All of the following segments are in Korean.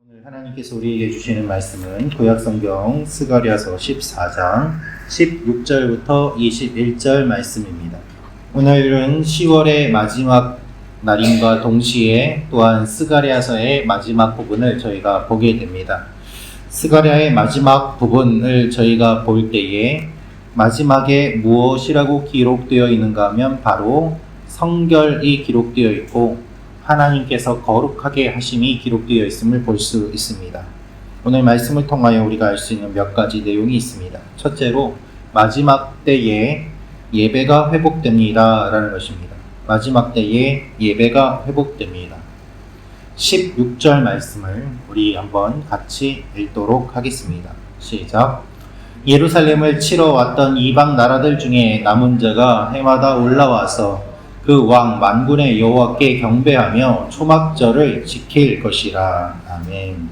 오늘 하나님께서 우리에게 주시는 말씀은 구약성경 스가랴서 14장 16절부터 21절 말씀입니다. 오늘은 10월의 마지막 날임과 동시에 또한 스가랴서의 마지막 부분을 저희가 보게 됩니다. 스가랴의 마지막 부분을 저희가 볼 때에 마지막에 무엇이라고 기록되어 있는가 하면 바로 성결이 기록되어 있고 하나님께서 거룩하게 하심이 기록되어 있음을 볼 수 있습니다. 오늘 말씀을 통하여 우리가 알 수 있는 몇 가지 내용이 있습니다. 첫째로 마지막 때에 예배가 회복됩니다 라는 것입니다. 마지막 때에 예배가 회복됩니다. 16절 말씀을 우리 한번 같이 읽도록 하겠습니다. 시작. 예루살렘을 치러 왔던 이방 나라들 중에 남은 자가 해마다 올라와서 그 왕 만군의 여호와께 경배하며 초막절을 지킬 것이라. 아멘.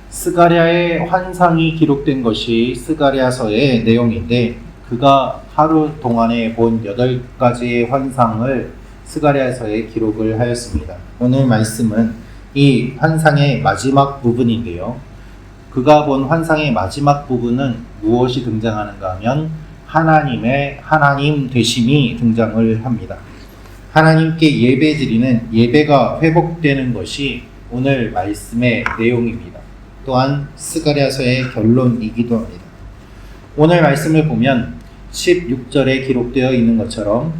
스가랴의 환상이 기록된 것이 스가랴서의 내용인데 그가 하루 동안에 본 8가지의 환상을 스가랴서에 기록을 하였습니다. 오늘 말씀은 이 환상의 마지막 부분인데요. 그가 본 환상의 마지막 부분은 무엇이 등장하는가 하면 하나님의 하나님 되심이 등장을 합니다. 하나님께 예배드리는 예배가 회복되는 것이 오늘 말씀의 내용입니다. 또한 스가랴서의 결론이기도 합니다. 오늘 말씀을 보면 16절에 기록되어 있는 것처럼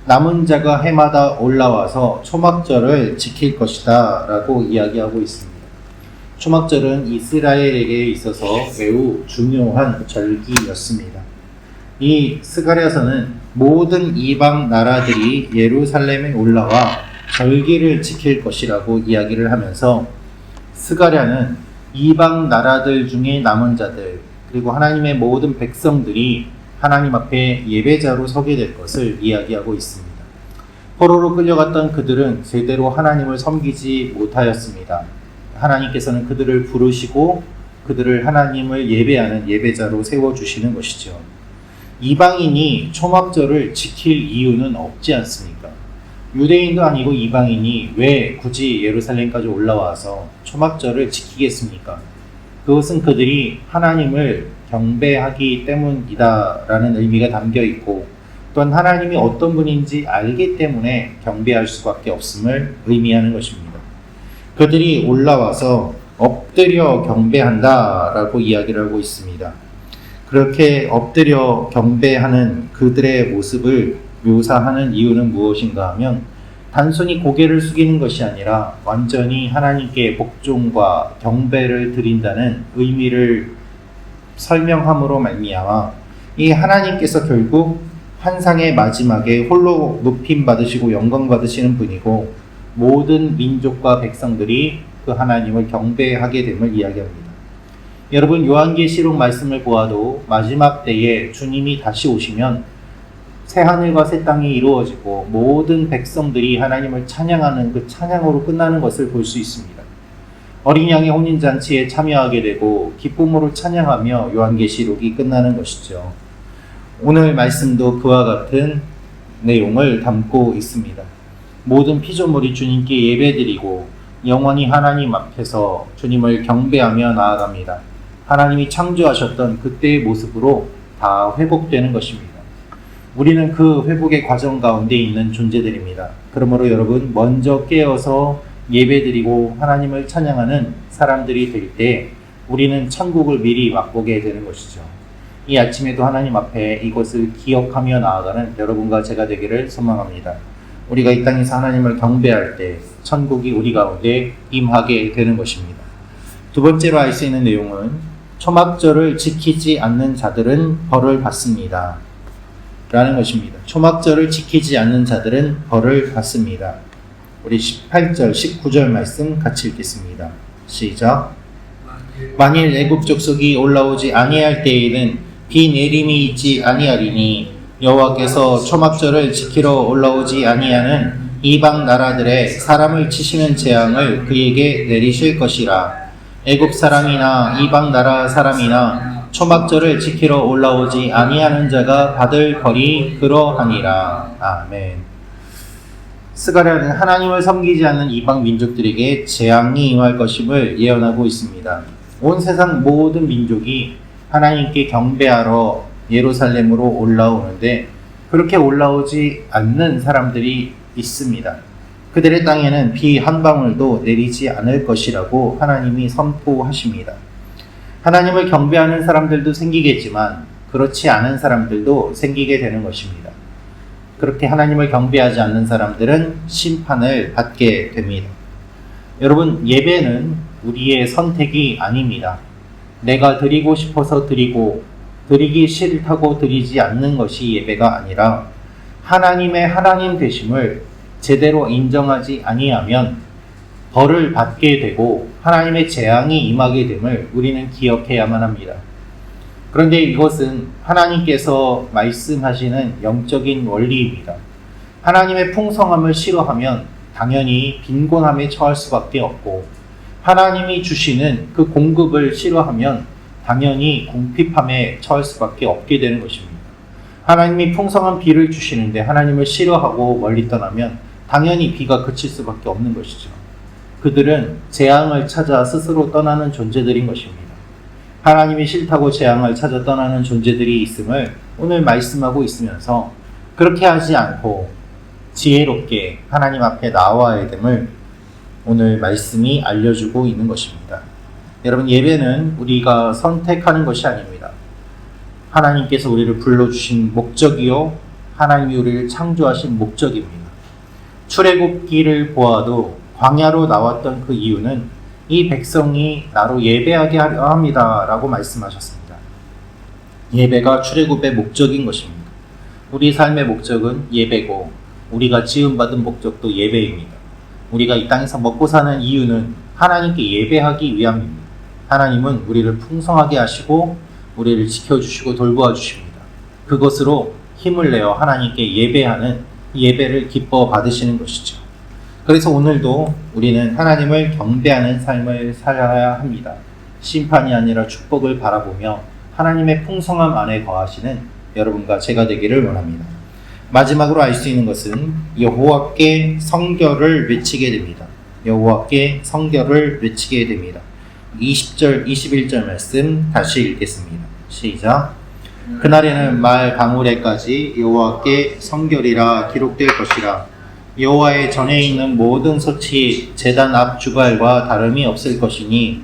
남은 자가 해마다 올라와서 초막절을 지킬 것이다 라고 이야기하고 있습니다. 초막절은 이스라엘에게 있어서 매우 중요한 절기였습니다. 이 스가랴서는 모든 이방 나라들이 예루살렘에 올라와 절기를 지킬 것이라고 이야기를 하면서 스가랴는 이방 나라들 중에 남은 자들 그리고 하나님의 모든 백성들이 하나님 앞에 예배자로 서게 될 것을 이야기하고 있습니다. 포로로 끌려갔던 그들은 제대로 하나님을 섬기지 못하였습니다. 하나님께서는 그들을 부르시고 그들을 하나님을 예배하는 예배자로 세워주시는 것이죠. 이방인이 초막절을 지킬 이유는 없지 않습니까? 유대인도 아니고 이방인이 왜 굳이 예루살렘까지 올라와서 초막절을 지키겠습니까? 그것은 그들이 하나님을 경배하기 때문이다 라는 의미가 담겨 있고 또한 하나님이 어떤 분인지 알기 때문에 경배할 수밖에 없음을 의미하는 것입니다. 그들이 올라와서 엎드려 경배한다 라고 이야기를 하고 있습니다. 그렇게 엎드려 경배하는 그들의 모습을 묘사하는 이유는 무엇인가 하면 단순히 고개를 숙이는 것이 아니라 완전히 하나님께 복종과 경배를 드린다는 의미를 설명함으로 말미암아 이 하나님께서 결국 환상의 마지막에 홀로 높임 받으시고 영광 받으시는 분이고 모든 민족과 백성들이 그 하나님을 경배하게 됨을 이야기합니다. 여러분 요한계시록 말씀을 보아도 마지막 때에 주님이 다시 오시면 새하늘과 새 땅이 이루어지고 모든 백성들이 하나님을 찬양하는 그 찬양으로 끝나는 것을 볼 수 있습니다. 어린 양의 혼인잔치에 참여하게 되고 기쁨으로 찬양하며 요한계시록이 끝나는 것이죠. 오늘 말씀도 그와 같은 내용을 담고 있습니다. 모든 피조물이 주님께 예배드리고 영원히 하나님 앞에서 주님을 경배하며 나아갑니다. 하나님이 창조하셨던 그때의 모습으로 다 회복되는 것입니다. 우리는 그 회복의 과정 가운데 있는 존재들입니다. 그러므로 여러분 먼저 깨어서 예배드리고 하나님을 찬양하는 사람들이 될 때 우리는 천국을 미리 맛보게 되는 것이죠. 이 아침에도 하나님 앞에 이것을 기억하며 나아가는 여러분과 제가 되기를 소망합니다. 우리가 이 땅에서 하나님을 경배할 때 천국이 우리 가운데 임하게 되는 것입니다. 두 번째로 알 수 있는 내용은 초막절을 지키지 않는 자들은 벌을 받습니다 라는 것입니다. 초막절을 지키지 않는 자들은 벌을 받습니다. 우리 18절, 19절 말씀 같이 읽겠습니다. 시작. 만일 애굽 족속이 올라오지 아니할 때에는 비 내림이 있지 아니하리니 여호와께서 초막절을 지키러 올라오지 아니하는 이방 나라들의 사람을 치시는 재앙을 그에게 내리실 것이라. 애굽 사람이나 이방 나라 사람이나 초막절을 지키러 올라오지 아니하는 자가 받을 벌이 그러하니라. 아멘. 스가랴는 하나님을 섬기지 않는 이방 민족들에게 재앙이 임할 것임을 예언하고 있습니다. 온 세상 모든 민족이 하나님께 경배하러 예루살렘으로 올라오는데 그렇게 올라오지 않는 사람들이 있습니다. 그들의 땅에는 비 한 방울도 내리지 않을 것이라고 하나님이 선포하십니다. 하나님을 경배하는 사람들도 생기겠지만 그렇지 않은 사람들도 생기게 되는 것입니다. 그렇게 하나님을 경배하지 않는 사람들은 심판을 받게 됩니다. 여러분, 예배는 우리의 선택이 아닙니다. 내가 드리고 싶어서 드리고 드리기 싫다고 드리지 않는 것이 예배가 아니라 하나님의 하나님 되심을 제대로 인정하지 아니하면 벌을 받게 되고 하나님의 재앙이 임하게 됨을 우리는 기억해야만 합니다. 그런데 이것은 하나님께서 말씀하시는 영적인 원리입니다. 하나님의 풍성함을 싫어하면 당연히 빈곤함에 처할 수밖에 없고 하나님이 주시는 그 공급을 싫어하면 당연히 궁핍함에 처할 수밖에 없게 되는 것입니다. 하나님이 풍성한 비를 주시는데 하나님을 싫어하고 멀리 떠나면 당연히 비가 그칠 수밖에 없는 것이죠. 그들은 재앙을 찾아 스스로 떠나는 존재들인 것입니다. 하나님이 싫다고 재앙을 찾아 떠나는 존재들이 있음을 오늘 말씀하고 있으면서 그렇게 하지 않고 지혜롭게 하나님 앞에 나와야 됨을 오늘 말씀이 알려주고 있는 것입니다. 여러분, 예배는 우리가 선택하는 것이 아닙니다. 하나님께서 우리를 불러주신 목적이요 하나님이 우리를 창조하신 목적입니다. 출애굽기를 보아도 광야로 나왔던 그 이유는 이 백성이 나로 예배하게 하려 합니다 라고 말씀하셨습니다. 예배가 출애굽의 목적인 것입니다. 우리 삶의 목적은 예배고 우리가 지음받은 목적도 예배입니다. 우리가 이 땅에서 먹고 사는 이유는 하나님께 예배하기 위함입니다. 하나님은 우리를 풍성하게 하시고 우리를 지켜주시고 돌보아 주십니다. 그것으로 힘을 내어 하나님께 예배하는 예배를 기뻐 받으시는 것이죠. 그래서 오늘도 우리는 하나님을 경배하는 삶을 살아야 합니다. 심판이 아니라 축복을 바라보며 하나님의 풍성함 안에 거하시는 여러분과 제가 되기를 원합니다. 마지막으로 알 수 있는 것은 여호와께 성결을 외치게 됩니다. 여호와께 성결을 외치게 됩니다. 20절, 21절 말씀 다시 읽겠습니다. 시작. 그날에는 말 방울에까지 여호와께 성결이라 기록될 것이라. 여호와의 전에 있는 모든 소치 제단 앞 주발과 다름이 없을 것이니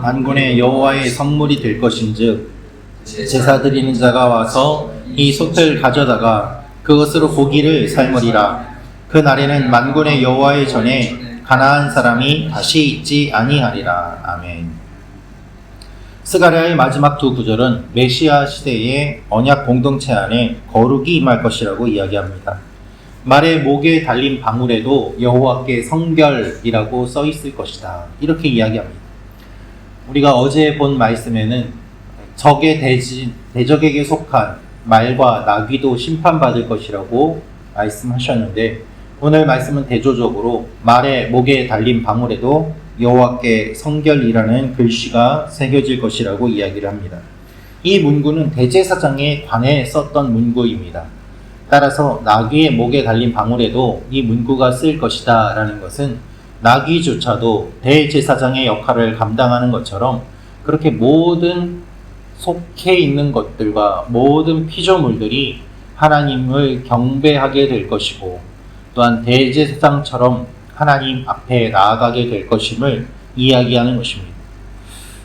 만군의 여호와의 성물이 될 것인즉 제사 드리는 자가 와서 이 솥을 가져다가 그것으로 고기를 삶으리라. 그 날에는 만군의 여호와의 전에 가나안 사람이 다시 있지 아니하리라. 아멘. 스가랴의 마지막 두 구절은 메시아 시대의 언약 공동체 안에 거룩이 임할 것이라고 이야기합니다. 말의 목에 달린 방울에도 여호와께 성결이라고 써 있을 것이다. 이렇게 이야기합니다. 우리가 어제 본 말씀에는 대적에게 속한 말과 나귀도 심판받을 것이라고 말씀하셨는데 오늘 말씀은 대조적으로 말의 목에 달린 방울에도 여호와께 성결이라는 글씨가 새겨질 것이라고 이야기를 합니다. 이 문구는 대제사장에 관해 썼던 문구입니다. 따라서 나귀의 목에 달린 방울에도 이 문구가 쓰일 것이다 라는 것은 나귀조차도 대제사장의 역할을 감당하는 것처럼 그렇게 모든 속해 있는 것들과 모든 피조물들이 하나님을 경배하게 될 것이고 또한 대제사장처럼 하나님 앞에 나아가게 될 것임을 이야기하는 것입니다.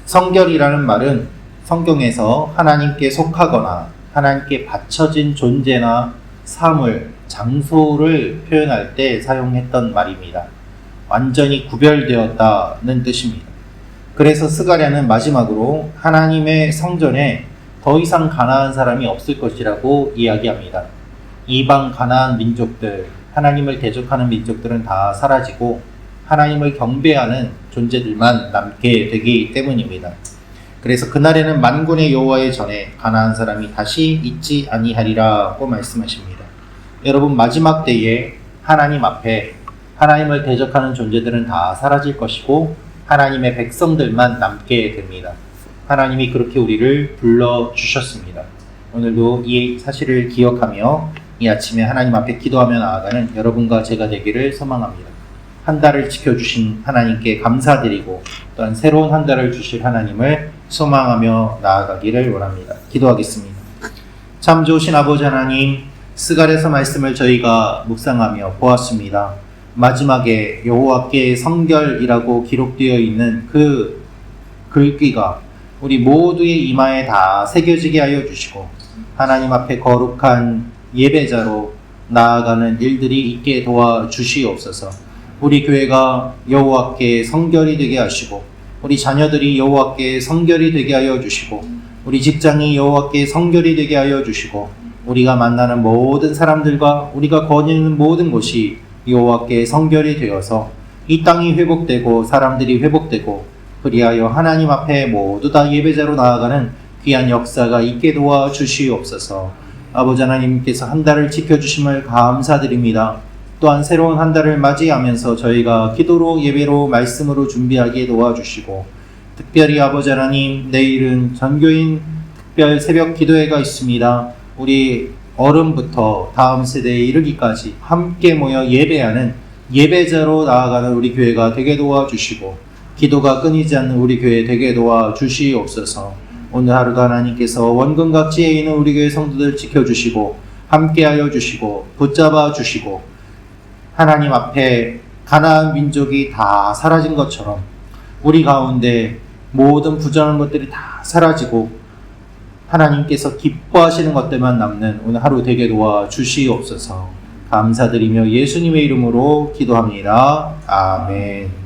성결이라는 말은 성경에서 하나님께 속하거나 하나님께 바쳐진 존재나 사물, 장소를 표현할 때 사용했던 말입니다. 완전히 구별되었다는 뜻입니다. 그래서 스가랴는 마지막으로 하나님의 성전에 더 이상 가나안 사람이 없을 것이라고 이야기합니다. 이방 가나안 민족들, 하나님을 대적하는 민족들은 다 사라지고 하나님을 경배하는 존재들만 남게 되기 때문입니다. 그래서 그날에는 만군의 여호와의 전에 가나안 사람이 다시 있지 아니하리라고 말씀하십니다. 여러분, 마지막 때에 하나님 앞에 하나님을 대적하는 존재들은 다 사라질 것이고 하나님의 백성들만 남게 됩니다. 하나님이 그렇게 우리를 불러주셨습니다. 오늘도 이 사실을 기억하며 이 아침에 하나님 앞에 기도하며 나아가는 여러분과 제가 되기를 소망합니다. 한 달을 지켜주신 하나님께 감사드리고 또한 새로운 한 달을 주실 하나님을 소망하며 나아가기를 원합니다. 기도하겠습니다. 참 좋으신 아버지 하나님, 스갈에서 말씀을 저희가 묵상하며 보았습니다. 마지막에 여호와께 성결이라고 기록되어 있는 그 글귀가 우리 모두의 이마에 다 새겨지게 하여 주시고 하나님 앞에 거룩한 예배자로 나아가는 일들이 있게 도와주시옵소서. 우리 교회가 여호와께 성결이 되게 하시고 우리 자녀들이 여호와께 성결이 되게 하여 주시고 우리 직장이 여호와께 성결이 되게 하여 주시고 우리가 만나는 모든 사람들과 우리가 거니는 모든 곳이 여호와께 성결이 되어서 이 땅이 회복되고 사람들이 회복되고 그리하여 하나님 앞에 모두 다 예배자로 나아가는 귀한 역사가 있게 도와주시옵소서. 아버지 하나님께서 한 달을 지켜주심을 감사드립니다. 또한 새로운 한 달을 맞이하면서 저희가 기도로 예배로 말씀으로 준비하게 도와주시고 특별히 아버지 하나님, 내일은 전교인 특별 새벽 기도회가 있습니다. 우리 어른부터 다음 세대에 이르기까지 함께 모여 예배하는 예배자로 나아가는 우리 교회가 되게 도와주시고 기도가 끊이지 않는 우리 교회 되게 도와주시옵소서. 오늘 하루도 하나님께서 원근 각지에 있는 우리 교회 성도들 지켜주시고 함께하여 주시고 붙잡아 주시고 하나님 앞에 가나안 민족이 다 사라진 것처럼 우리 가운데 모든 부정한 것들이 다 사라지고 하나님께서 기뻐하시는 것들만 남는 오늘 하루 되게 도와주시옵소서. 감사드리며 예수님의 이름으로 기도합니다. 아멘.